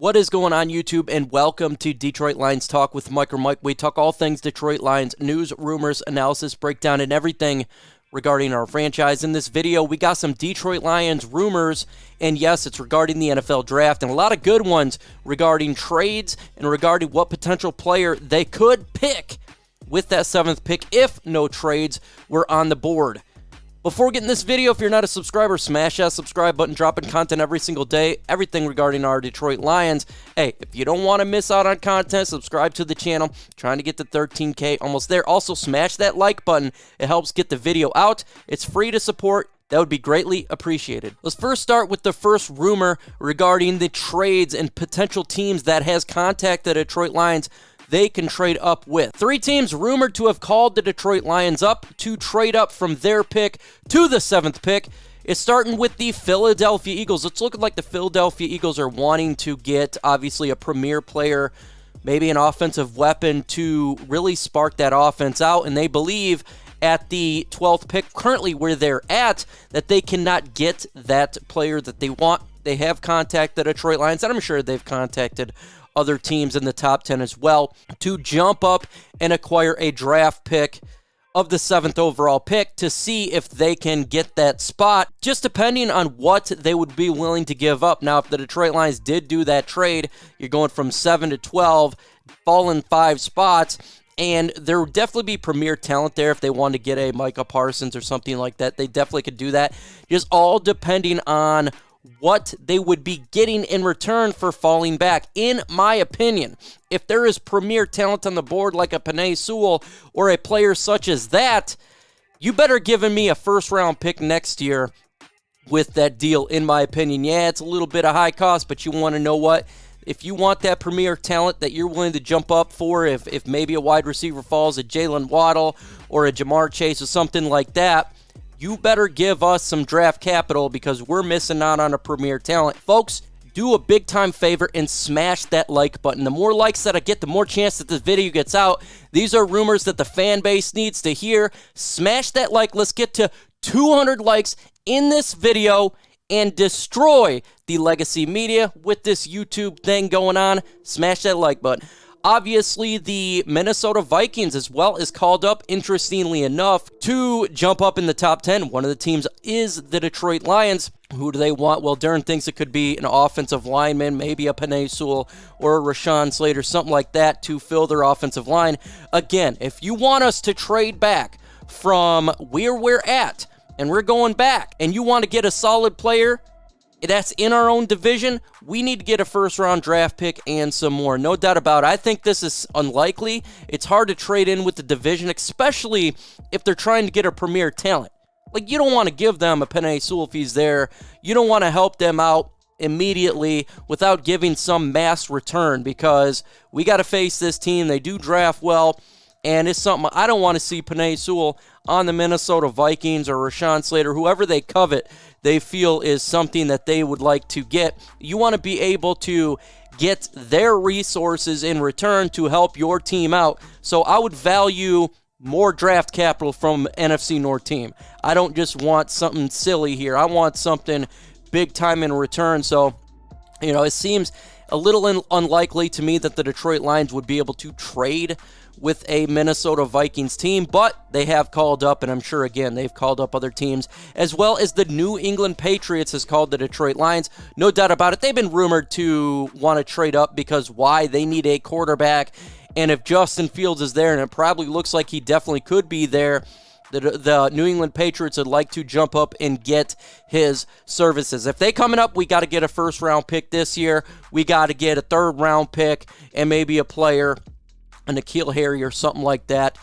What is going on, YouTube, and welcome to Detroit Lions Talk with MicroMike. We talk all things Detroit Lions, news, rumors, analysis, breakdown, and everything regarding our franchise. In this video, we got some Detroit Lions rumors, and yes, it's regarding the NFL draft, and a lot of good ones regarding trades and regarding what potential player they could pick with that 7th pick if no trades were on the board. Before getting this video, if you're not a subscriber, smash that subscribe button, dropping content every single day, everything regarding our Detroit Lions. Hey, if you don't want to miss out on content, subscribe to the channel. Trying to get to 13K, almost there. Also, smash that like button. It helps get the video out. It's free to support. That would be greatly appreciated. Let's first start with the first rumor regarding the trades and potential teams that has contacted the Detroit Lions they can trade up with. 3 teams rumored to have called the Detroit Lions up to trade up from their pick to the 7th pick. It's starting with the Philadelphia Eagles. It's looking like the Philadelphia Eagles are wanting to get, obviously, a premier player, maybe an offensive weapon to really spark that offense out, and they believe at the 12th pick, currently where they're at, that they cannot get that player that they want. They have contacted the Detroit Lions, and I'm sure they've contacted other teams in the top 10 as well to jump up and acquire a draft pick of the 7th overall pick to see if they can get that spot, just depending on what they would be willing to give up. Now, if the Detroit Lions did do that trade, you're going from 7 to 12, falling 5 spots, and there would definitely be premier talent there if they wanted to get a Micah Parsons or something like that. They definitely could do that, just all depending on what they would be getting in return for falling back. In my opinion, if there is premier talent on the board like a Penei, Sewell, or a player such as that, you better give me a first-round pick next year with that deal, in my opinion. Yeah, it's a little bit of high cost, but you want to know what? If you want that premier talent that you're willing to jump up for, if maybe a wide receiver falls, a Jalen Waddle or a Jamar Chase or something like that, you better give us some draft capital because we're missing out on a premier talent. Folks, do a big-time favor and smash that like button. The more likes that I get, the more chance that this video gets out. These are rumors that the fan base needs to hear. Smash that like. Let's get to 200 likes in this video and destroy the legacy media with this YouTube thing going on. Smash that like button. Obviously, the Minnesota Vikings as well is called up, interestingly enough, to jump up in the top 10. One of the teams is the Detroit Lions. Who do they want? Well, Darren thinks it could be an offensive lineman, maybe a Penei, Sewell, or a Rashawn Slater, something like that to fill their offensive line. Again, if you want us to trade back from where we're at, and we're going back, and you want to get a solid player that's in our own division, we need to get a first-round draft pick and some more. No doubt about it. I think this is unlikely. It's hard to trade in with the division, especially if they're trying to get a premier talent. Like, you don't want to give them a Penei, Sewell if he's there. You don't want to help them out immediately without giving some mass return because we got to face this team. They do draft well, and it's something I don't want to see Penei, Sewell on the Minnesota Vikings or Rashawn Slater, whoever they covet, they feel is something that they would like to get. You want to be able to get their resources in return to help your team out. So I would value more draft capital from NFC North team. I don't just want something silly here. I want something big time in return. So, you know, it seems a little unlikely to me that the Detroit Lions would be able to trade with a Minnesota Vikings team, but they have called up, and I'm sure, again, they've called up other teams, as well as the New England Patriots has called the Detroit Lions. No doubt about it. They've been rumored to want to trade up because why? They need a quarterback, and if Justin Fields is there, and it probably looks like he definitely could be there, the New England Patriots would like to jump up and get his services. If they coming up, we got to get a first-round pick this year. We got to get a third-round pick and maybe a player, a N'Keal Harry or something like that,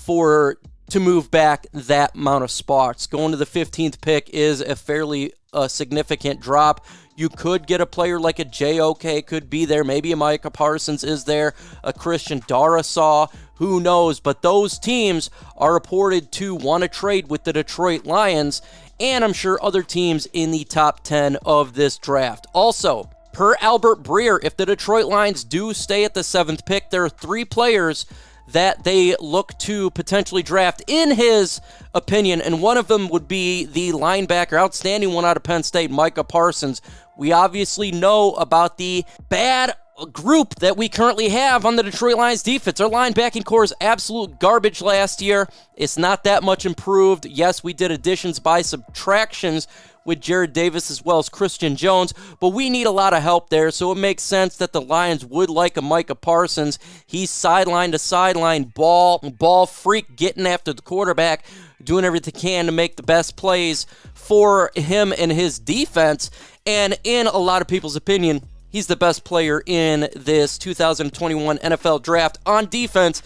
to move back that amount of spots. Going to the 15th pick is a fairly significant drop. You could get a player like a JOK could be there. Maybe a Micah Parsons is there. A Christian Darrisaw. Who knows? But those teams are reported to want to trade with the Detroit Lions, and I'm sure other teams in the top 10 of this draft. Also, per Albert Breer, if the Detroit Lions do stay at the 7th pick, there are 3 players that they look to potentially draft in his opinion, and one of them would be the linebacker, outstanding one out of Penn State, Micah Parsons. We obviously know about the bad group that we currently have on the Detroit Lions defense. Our linebacking core is absolute garbage last year. It's not that much improved. Yes, we did additions by subtractions with Jared Davis as well as Christian Jones, but we need a lot of help there, so it makes sense that the Lions would like a Micah Parsons. He's sideline to sideline ball freak, getting after the quarterback, doing everything he can to make the best plays for him and his defense, and in a lot of people's opinion, he's the best player in this 2021 NFL Draft on defense,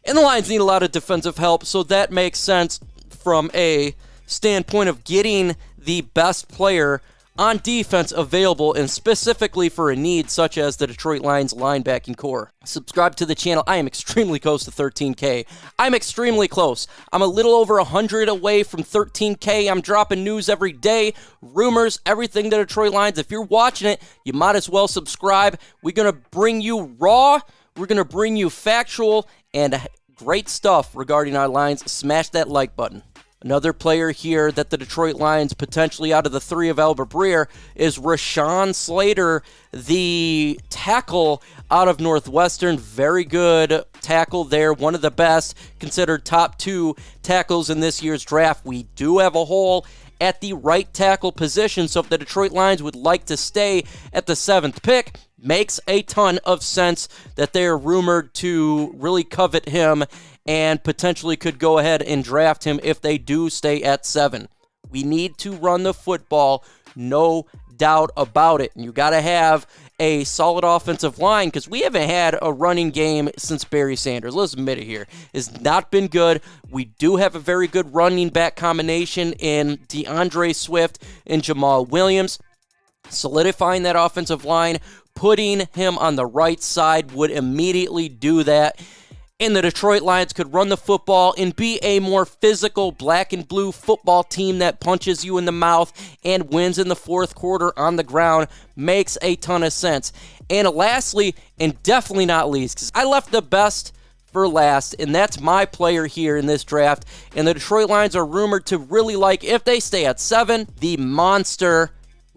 and the Lions need a lot of defensive help, so that makes sense from a standpoint of getting the best player on defense available, and specifically for a need such as the Detroit Lions linebacking core. Subscribe to the channel. I am extremely close to 13K. I'm extremely close. I'm a little over 100 away from 13K. I'm dropping news every day, rumors, everything the Detroit Lions. If you're watching it, you might as well subscribe. We're going to bring you raw. We're going to bring you factual and great stuff regarding our Lions. Smash that like button. Another player here that the Detroit Lions, potentially out of the three of Albert Breer, is Rashawn Slater, the tackle out of Northwestern. Very good tackle there, one of the best, considered top 2 tackles in this year's draft. We do have a hole at the right tackle position, so if the Detroit Lions would like to stay at the 7th pick, makes a ton of sense that they're rumored to really covet him and potentially could go ahead and draft him if they do stay at 7. We need to run the football, no doubt about it. And you got to have a solid offensive line because we haven't had a running game since Barry Sanders. Let's admit it here. It's not been good. We do have a very good running back combination in DeAndre Swift and Jamal Williams. Solidifying that offensive line, putting him on the right side would immediately do that. And the Detroit Lions could run the football and be a more physical black and blue football team that punches you in the mouth and wins in the fourth quarter on the ground. Makes a ton of sense. And lastly, and definitely not least, because I left the best for last, and that's my player here in this draft. And the Detroit Lions are rumored to really like, if they stay at 7, the monster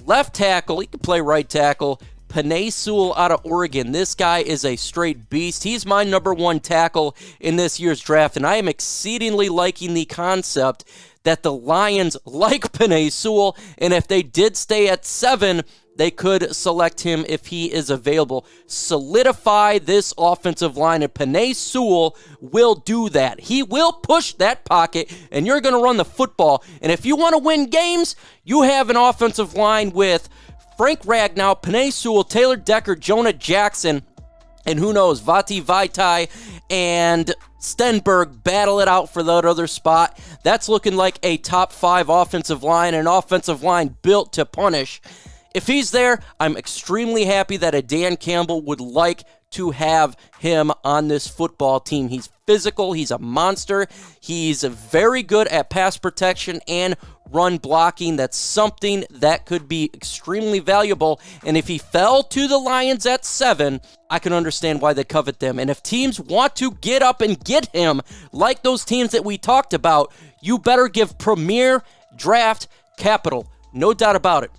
left tackle. He can play right tackle. Penei Sewell out of Oregon. This guy is a straight beast. He's my number 1 tackle in this year's draft, and I am exceedingly liking the concept that the Lions like Penei Sewell, and if they did stay at 7, they could select him if he is available. Solidify this offensive line, and Penei Sewell will do that. He will push that pocket, and you're going to run the football. And if you want to win games, you have an offensive line with Frank Ragnow, Penei Sewell, Taylor Decker, Jonah Jackson, and who knows, Vati Vaitai and Stenberg battle it out for that other spot. That's looking like a top 5 offensive line, an offensive line built to punish. If he's there, I'm extremely happy that a Dan Campbell would like to have him on this football team. He's physical, he's a monster, he's very good at pass protection and run blocking. That's something that could be extremely valuable, and if he fell to the Lions at 7, I can understand why they covet them. And if teams want to get up and get him, like those teams that we talked about, you better give premier draft capital, no doubt about it.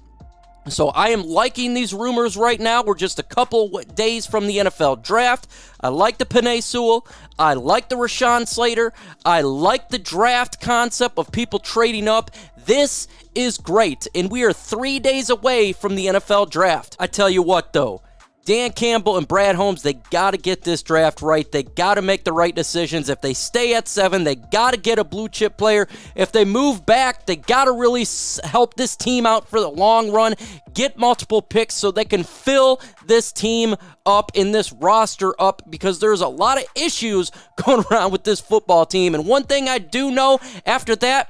So I am liking these rumors right now. We're just a couple days from the NFL draft. I like the Penei Sewell. I like the Rashawn Slater. I like the draft concept of people trading up. This is great, and we are 3 days away from the NFL draft. I tell you what, though, Dan Campbell and Brad Holmes, they got to get this draft right. They got to make the right decisions. If they stay at 7, they got to get a blue chip player. If they move back, they got to really help this team out for the long run, get multiple picks so they can fill this team up and this roster up, because there's a lot of issues going around with this football team. And one thing I do know after that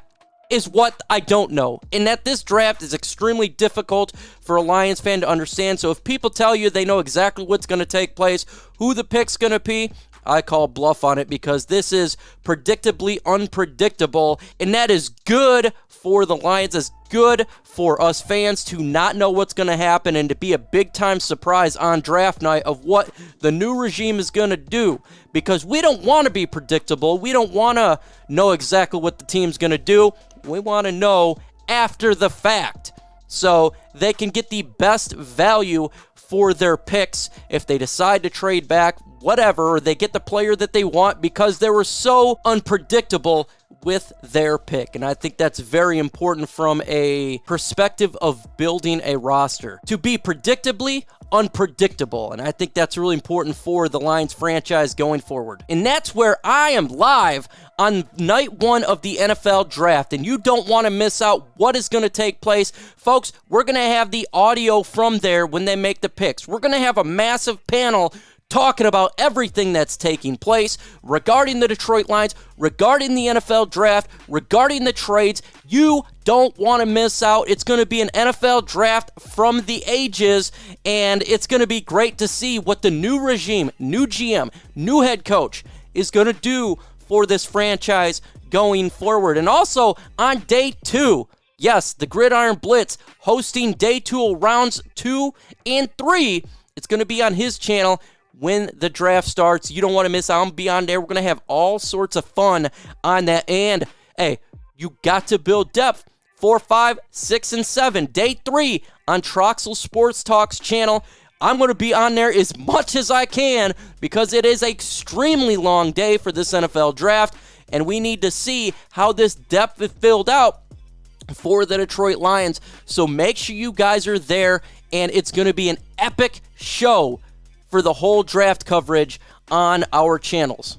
is what I don't know, and that this draft is extremely difficult for a Lions fan to understand. So if people tell you they know exactly what's going to take place, who the pick's going to be, I call bluff on it, because this is predictably unpredictable, and that is good for the Lions. It's good for us fans to not know what's going to happen and to be a big-time surprise on draft night of what the new regime is going to do, because we don't want to be predictable. We don't want to know exactly what the team's going to do. We want to know after the fact. so they can get the best value for their picks if they decide to trade back, whatever, or they get the player that they want because they were so unpredictable with their pick. And I think that's very important from a perspective of building a roster, to be predictably unpredictable. And I think that's really important for the Lions franchise going forward. And that's where I am live on night one of the NFL draft, and you don't want to miss out what is going to take place. Folks, we're going to have the audio from there when they make the picks. We're going to have a massive panel talking about everything that's taking place regarding the Detroit Lions, regarding the NFL draft, regarding the trades. You don't want to miss out. It's going to be an NFL draft from the ages, and it's going to be great to see what the new regime, new GM, new head coach is going to do for this franchise going forward. And also on day 2, yes, the Gridiron Blitz hosting day 2 rounds 2 and 3. It's going to be on his channel when the draft starts. You don't want to miss out. I'm going to be on there. We're going to have all sorts of fun on that. And, hey, you got to build depth. 4, 5, 6, and 7. Day 3 on Troxel Sports Talk's channel. I'm going to be on there as much as I can because it is an extremely long day for this NFL draft, and we need to see how this depth is filled out for the Detroit Lions. So make sure you guys are there, and it's going to be an epic show for the whole draft coverage on our channels.